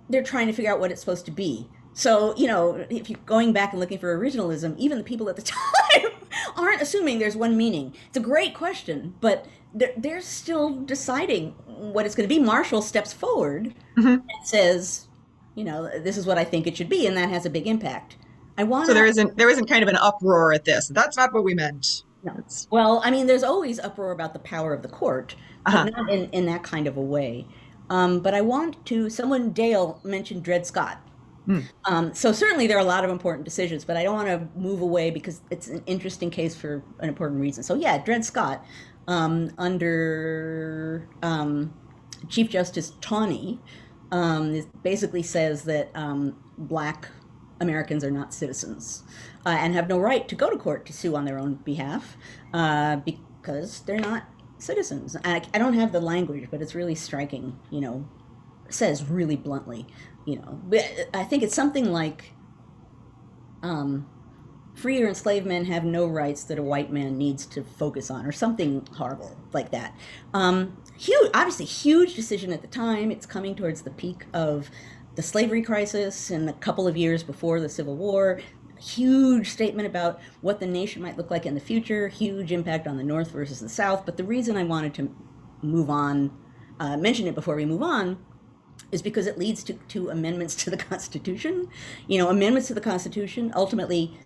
S1: they're trying to figure out what it's supposed to be. So, if you're going back and looking for originalism, even the people at the time aren't assuming there's one meaning. It's a great question, but they're still deciding what it's going to be. Marshall steps forward and says, this is what I think it should be, and that has a big impact.
S2: So there isn't kind of an uproar at this. That's not what we meant.
S1: No. Well, I mean, there's always uproar about the power of the court, but not in that kind of a way. But I want to, Dale mentioned Dred Scott. So certainly there are a lot of important decisions, but I don't want to move away because it's an interesting case for an important reason. So Dred Scott, under Chief Justice Taney, basically says that Black Americans are not citizens and have no right to go to court to sue on their own behalf because they're not citizens. I don't have the language, but it's really striking, says really bluntly, I think it's something like free or enslaved men have no rights that a white man needs to focus on, or something horrible like that. Obviously huge decision at the time. It's coming towards the peak of the slavery crisis and a couple of years before the Civil War. huge statement about what the nation might look like in the future, huge impact on the North versus the South. But the reason I wanted to move on, mention it before we move on, is because it leads to amendments to the Constitution. Amendments to the Constitution ultimately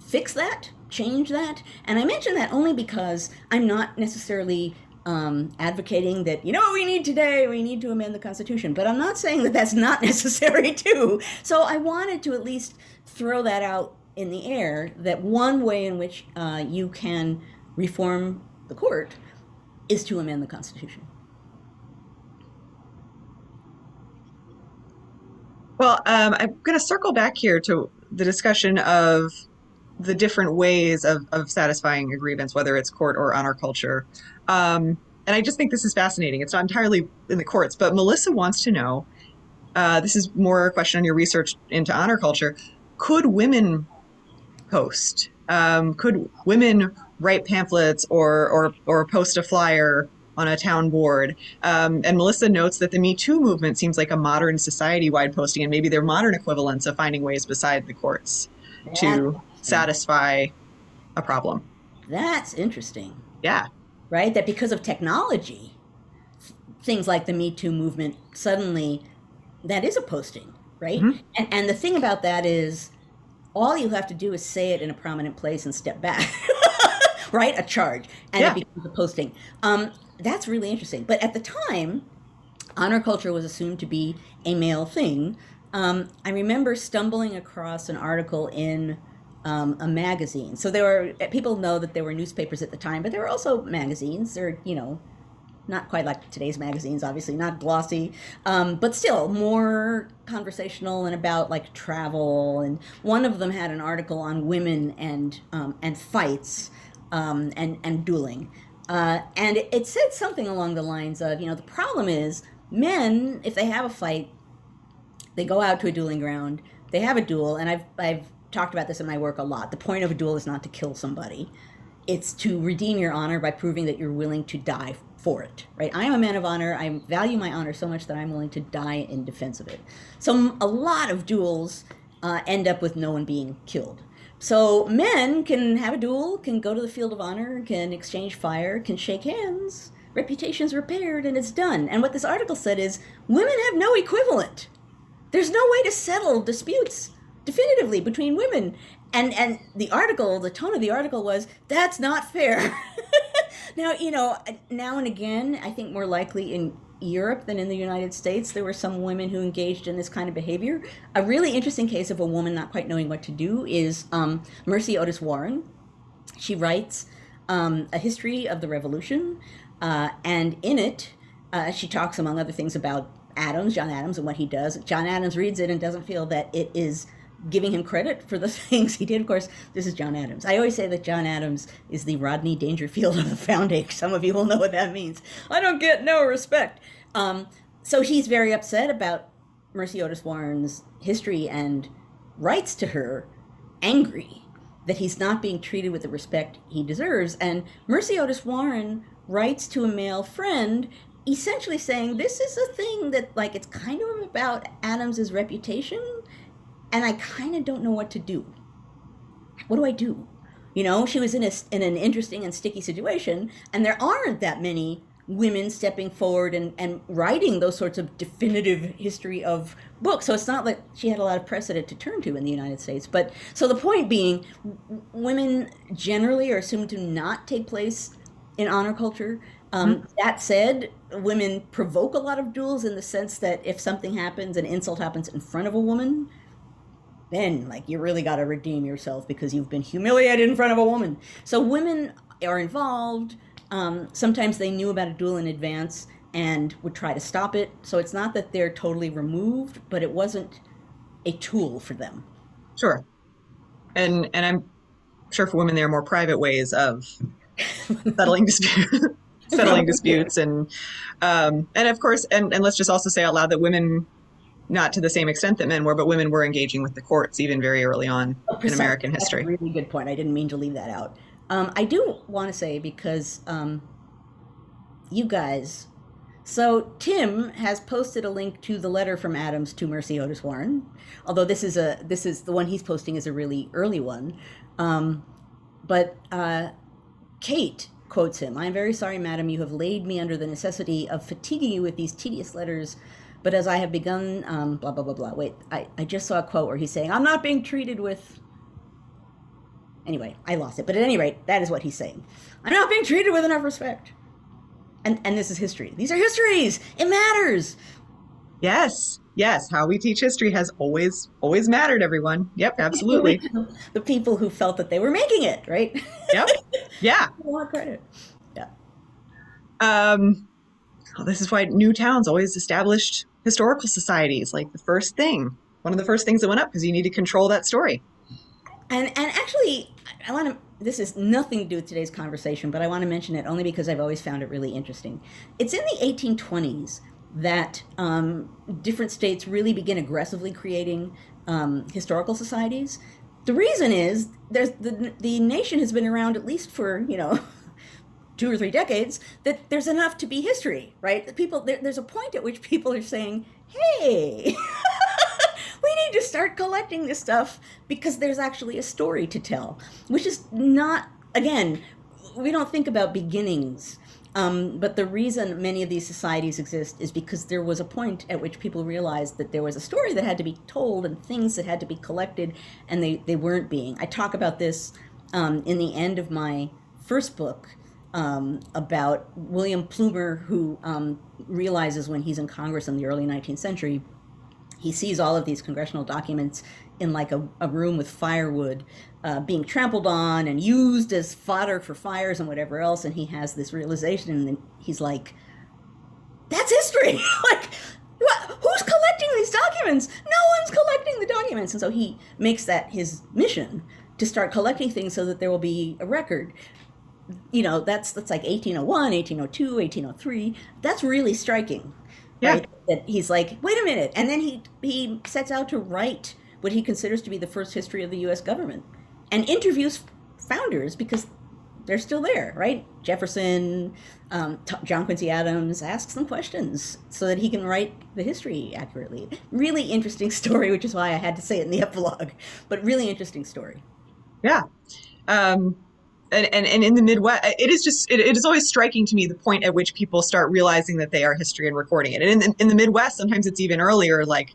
S1: fix that, change that. And I mention that only because I'm not necessarily advocating that, what we need today, we need to amend the Constitution. But I'm not saying that that's not necessary too. So I wanted to at least throw that out in the air, that one way in which you can reform the court is to amend the Constitution.
S2: Well, I'm going to circle back here to the discussion of the different ways of satisfying a grievance, whether it's court or honor culture. And I just think this is fascinating. It's not entirely in the courts, but Melissa wants to know, this is more a question on your research into honor culture. Could women post? Could women write pamphlets or post a flyer on a town board? And Melissa notes that the Me Too movement seems like a modern society-wide posting, and maybe they're modern equivalents of finding ways beside the courts to satisfy a problem.
S1: That's interesting.
S2: Yeah.
S1: Right? That because of technology, things like the Me Too movement, suddenly that is a posting, right? Mm-hmm. And the thing about that is all you have to do is say it in a prominent place and step back, right? A charge, and it becomes a posting. That's really interesting. But at the time, honor culture was assumed to be a male thing. I remember stumbling across an article in a magazine. So people know that there were newspapers at the time, but there were also magazines. They're, not quite like today's magazines, obviously, not glossy, but still more conversational and about like travel. And one of them had an article on women and fights and dueling. And it said something along the lines of, the problem is men, if they have a fight, they go out to a dueling ground, they have a duel, and I've talked about this in my work a lot. The point of a duel is not to kill somebody. It's to redeem your honor by proving that you're willing to die for it, right? I am a man of honor. I value my honor so much that I'm willing to die in defense of it. So a lot of duels end up with no one being killed. So men can have a duel, can go to the field of honor, can exchange fire, can shake hands, reputation's repaired, and it's done. And what this article said is women have no equivalent. There's no way to settle disputes definitively between women. And the article, the tone of the article was, that's not fair. Now, now and again, I think more likely in Europe than in the United States, there were some women who engaged in this kind of behavior. A really interesting case of a woman not quite knowing what to do is Mercy Otis Warren. She writes a history of the Revolution, and in it, she talks, among other things, about John Adams, and what he does. John Adams reads it and doesn't feel that it is giving him credit for the things he did. Of course, this is John Adams. I always say that John Adams is the Rodney Dangerfield of the founding. Some of you will know what that means. I don't get no respect. So he's very upset about Mercy Otis Warren's history and writes to her, angry that he's not being treated with the respect he deserves. And Mercy Otis Warren writes to a male friend essentially saying, this is a thing that, it's kind of about Adams's reputation, and I kind of don't know what to do. What do I do? She was in an interesting and sticky situation, and there aren't that many women stepping forward and writing those sorts of definitive history of books. So it's not like she had a lot of precedent to turn to in the United States. But so the point being, women generally are assumed to not take place in honor culture. That said, women provoke a lot of duels in the sense that if something happens, an insult happens in front of a woman, then you really got to redeem yourself because you've been humiliated in front of a woman. So women are involved. Sometimes they knew about a duel in advance and would try to stop it. So it's not that they're totally removed, but it wasn't a tool for them.
S2: Sure. And I'm sure for women there are more private ways of settling disputes and of course and let's just also say out loud that women, not to the same extent that men were, but women were engaging with the courts even very early on in American history.
S1: That's a really good point. I didn't mean to leave that out. I do want to say, because you guys So Tim has posted a link to the letter from Adams to Mercy Otis Warren, although this is the one he's posting is a really early one. But Kate quotes him: "I am very sorry, madam, you have laid me under the necessity of fatiguing you with these tedious letters, but as I have begun, blah, blah, blah, blah." Wait, I just saw a quote where he's saying, "I'm not being treated with..." Anyway, I lost it. But at any rate, that is what he's saying. "I'm not being treated with enough respect." And this is history. These are histories. It matters.
S2: Yes. Yes. How we teach history has always mattered, everyone. Yep, absolutely.
S1: The people who felt that they were making it, right?
S2: Yep. Yeah.
S1: A lot of credit. Yeah.
S2: Well, this is why new towns always established historical societies. Like one of the first things that went up, because you need to control that story.
S1: And actually, I want to, this has nothing to do with today's conversation, but I want to mention it only because I've always found it really interesting. It's in the 1820s that different states really begin aggressively creating historical societies. The reason is the nation has been around at least for, 2 or 3 decades, that there's enough to be history, right? There's a point at which people are saying, hey, we need to start collecting this stuff because there's actually a story to tell, which is not, again, we don't think about beginnings, but the reason many of these societies exist is because there was a point at which people realized that there was a story that had to be told and things that had to be collected, and they weren't being. I talk about this in the end of my first book, about William Plumer, who realizes when he's in Congress in the early 19th century, he sees all of these congressional documents in like a room with firewood being trampled on and used as fodder for fires and whatever else, and he has this realization, and then he's like, that's history. Like, who's collecting these documents? No one's collecting the documents. And so he makes that his mission, to start collecting things so that there will be a record. That's like 1801, 1802, 1803. That's really striking.
S2: Yeah.
S1: Right? That he's like, wait a minute. And then he sets out to write what he considers to be the first history of the U.S. government and interviews founders because they're still there, right? Jefferson, John Quincy Adams, asks them questions so that he can write the history accurately. Really interesting story, which is why I had to say it in the epilogue, but really interesting story.
S2: Yeah. And in the Midwest, it is always striking to me the point at which people start realizing that they are history and recording it. And in the Midwest, sometimes it's even earlier, like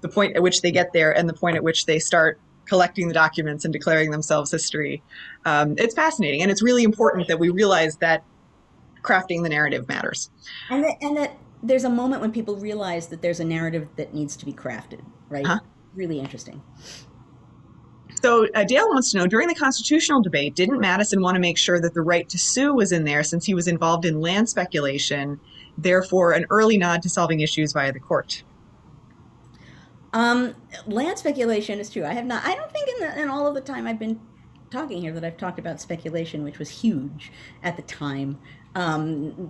S2: the point at which they get there and the point at which they start collecting the documents and declaring themselves history. It's fascinating. And it's really important that we realize that crafting the narrative matters.
S1: And that there's a moment when people realize that there's a narrative that needs to be crafted, right? Uh-huh. Really interesting.
S2: So Dale wants to know, during the constitutional debate, didn't Madison want to make sure that the right to sue was in there since he was involved in land speculation, therefore an early nod to solving issues via the court?
S1: Land speculation is true. I don't think in all of the time I've been talking here that I've talked about speculation, which was huge at the time.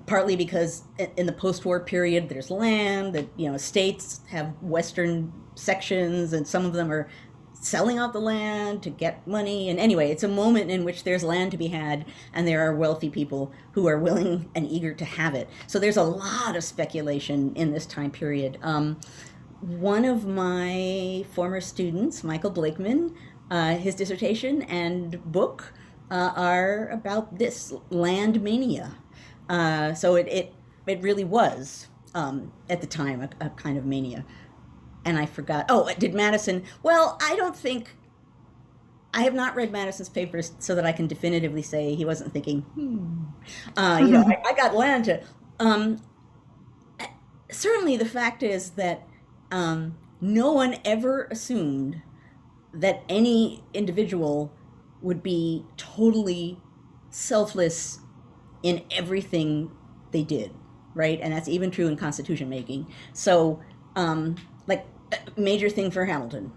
S1: Partly because in the post-war period, there's land that, states have western sections and some of them are selling out the land to get money. And anyway, it's a moment in which there's land to be had and there are wealthy people who are willing and eager to have it. So there's a lot of speculation in this time period. One of my former students, Michael Blakeman, his dissertation and book are about this land mania. So it really was at the time a kind of mania. And I forgot. Oh, did Madison? Well, I have not read Madison's papers so that I can definitively say he wasn't thinking, I got land to. Certainly the fact is that no one ever assumed that any individual would be totally selfless in everything they did, right? And that's even true in constitution making. So, like a major thing for Hamilton,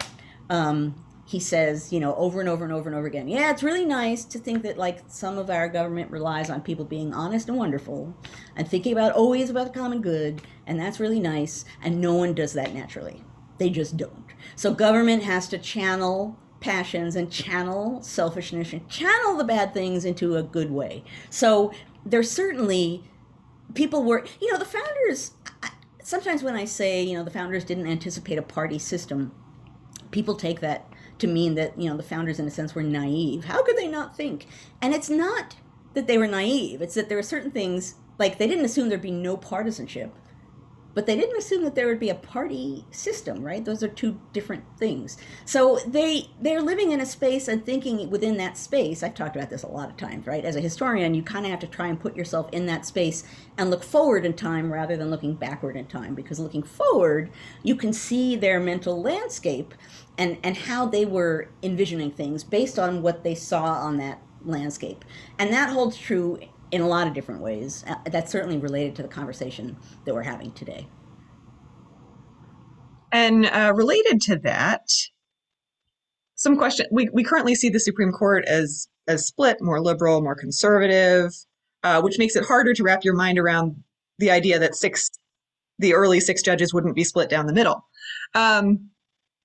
S1: he says, over and over and over and over again, yeah, it's really nice to think that like some of our government relies on people being honest and wonderful and thinking always about the common good, and that's really nice, and no one does that naturally. They just don't. So government has to channel passions and channel selfishness and channel the bad things into a good way. So there's certainly people were, the founders, sometimes when I say, the founders didn't anticipate a party system, people take that to mean that, the founders in a sense were naive. How could they not think? And it's not that they were naive. It's that there are certain things, like they didn't assume there'd be no partisanship, but they didn't assume that there would be a party system, right? Those are two different things. So they're living in a space and thinking within that space. I've talked about this a lot of times, right? As a historian, you kind of have to try and put yourself in that space and look forward in time rather than looking backward in time, because looking forward, you can see their mental landscape and how they were envisioning things based on what they saw on that landscape. And that holds true in a lot of different ways. That's certainly related to the conversation that we're having today.
S2: And related to that, some question. We currently see the Supreme Court as split, more liberal, more conservative, which makes it harder to wrap your mind around the idea that the early six judges wouldn't be split down the middle.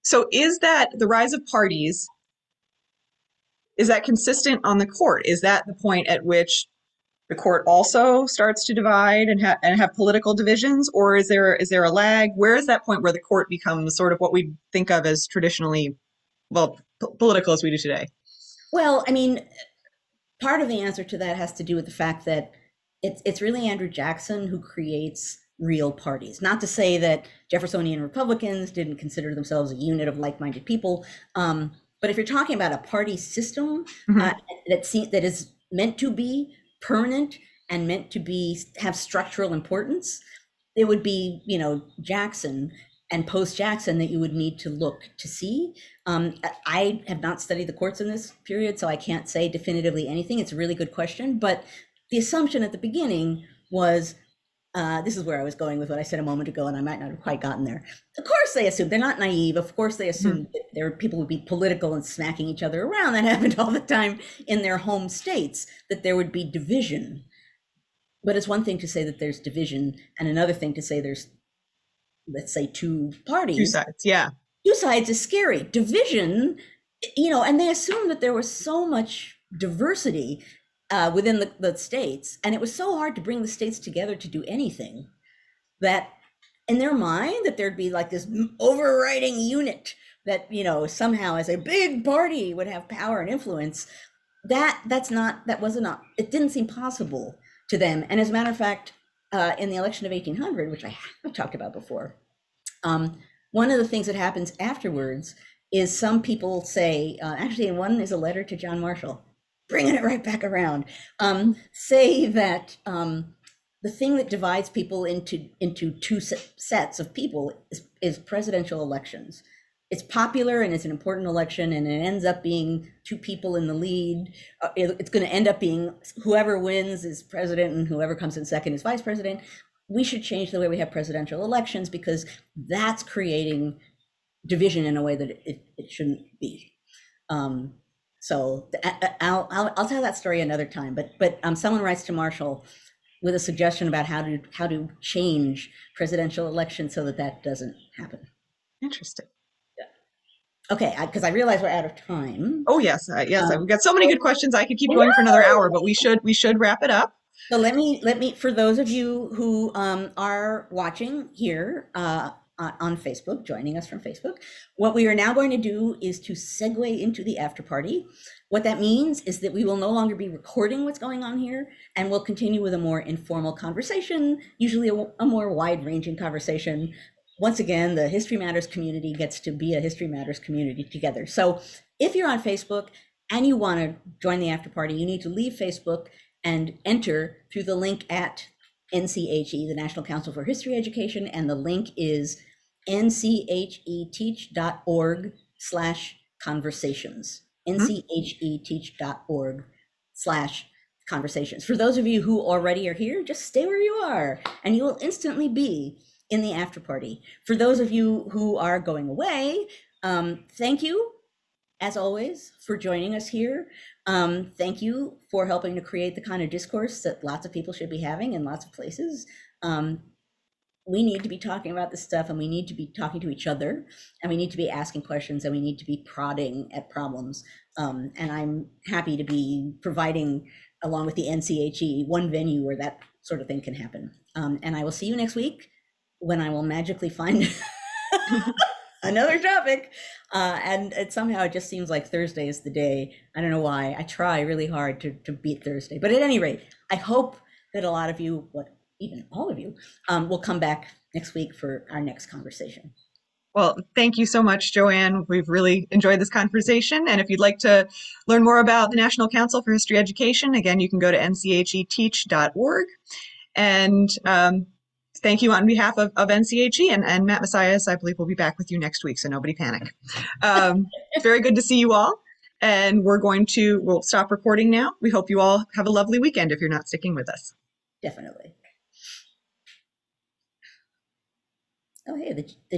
S2: So is that the rise of parties? Is that consistent on the court? Is that the point at which the court also starts to divide and have political divisions, or is there a lag? Where is that point where the court becomes sort of what we think of as traditionally, political as we do today?
S1: Well, I mean, part of the answer to that has to do with the fact that it's really Andrew Jackson who creates real parties. Not to say that Jeffersonian Republicans didn't consider themselves a unit of like-minded people, but if you're talking about a party system that is meant to be permanent and meant to have structural importance, it would be, Jackson and post-Jackson that you would need to look to see. I have not studied the courts in this period, so I can't say definitively anything. It's a really good question, but the assumption at the beginning was, this is where I was going with what I said a moment ago, and I might not have quite gotten there. Of course they assumed, they're not naive, of course they assumed that people would be political and smacking each other around. That happened all the time in their home states, that there would be division. But it's one thing to say that there's division, and another thing to say there's, let's say, two parties.
S2: Two sides, yeah.
S1: Two sides is scary. Division, and they assumed that there was so much diversity within the states, and it was so hard to bring the states together to do anything, that in their mind that there'd be like this overriding unit that somehow as a big party would have power and influence. It didn't seem possible to them. And as a matter of fact, in the election of 1800, which I have talked about before, one of the things that happens afterwards is some people say, actually one is a letter to John Marshall, bringing it right back around, say that the thing that divides people into two sets of people is presidential elections. It's popular and it's an important election, and it ends up being two people in the lead. It's going to end up being whoever wins is president and whoever comes in second is vice president. We should change the way we have presidential elections because that's creating division in a way that it shouldn't be. So I'll tell that story another time. But someone writes to Marshall with a suggestion about how to change presidential elections so that doesn't happen.
S2: Interesting.
S1: Yeah. Okay, because I realize we're out of time.
S2: Oh yes, yes. We've got so many good questions. I could keep going for another hour, but we should wrap it up.
S1: So let me for those of you who are watching here on Facebook, joining us from Facebook, what we are now going to do is to segue into the after party. What that means is that we will no longer be recording what's going on here, and we'll continue with a more informal conversation, usually a more wide-ranging conversation. Once again, the History Matters community gets to be a History Matters community together. So if you're on Facebook and you want to join the after party, you need to leave Facebook and enter through the link at NCHE, the National Council for History Education, and the link is ncheteach.org/conversations. ncheteach.org/conversations. For those of you who already are here, just stay where you are and you will instantly be in the after party. For those of you who are going away, thank you, as always, for joining us here. Thank you for helping to create the kind of discourse that lots of people should be having in lots of places. We need to be talking about this stuff, and we need to be talking to each other, and we need to be asking questions, and we need to be prodding at problems. And I'm happy to be providing, along with the NCHE, one venue where that sort of thing can happen. And I will see you next week when I will magically find another topic. And somehow it just seems like Thursday is the day. I don't know why. I try really hard to beat Thursday. But at any rate, I hope that a lot of you, even all of you, will come back next week for our next conversation.
S2: Well, thank you so much, Joanne. We've really enjoyed this conversation. And if you'd like to learn more about the National Council for History Education, again, you can go to ncheteach.org. And thank you on behalf of NCHE and Matt Messias. I believe we'll be back with you next week, so nobody panic. Very good to see you all. And we'll stop recording now. We hope you all have a lovely weekend if you're not sticking with us.
S1: Definitely. Oh, hey, the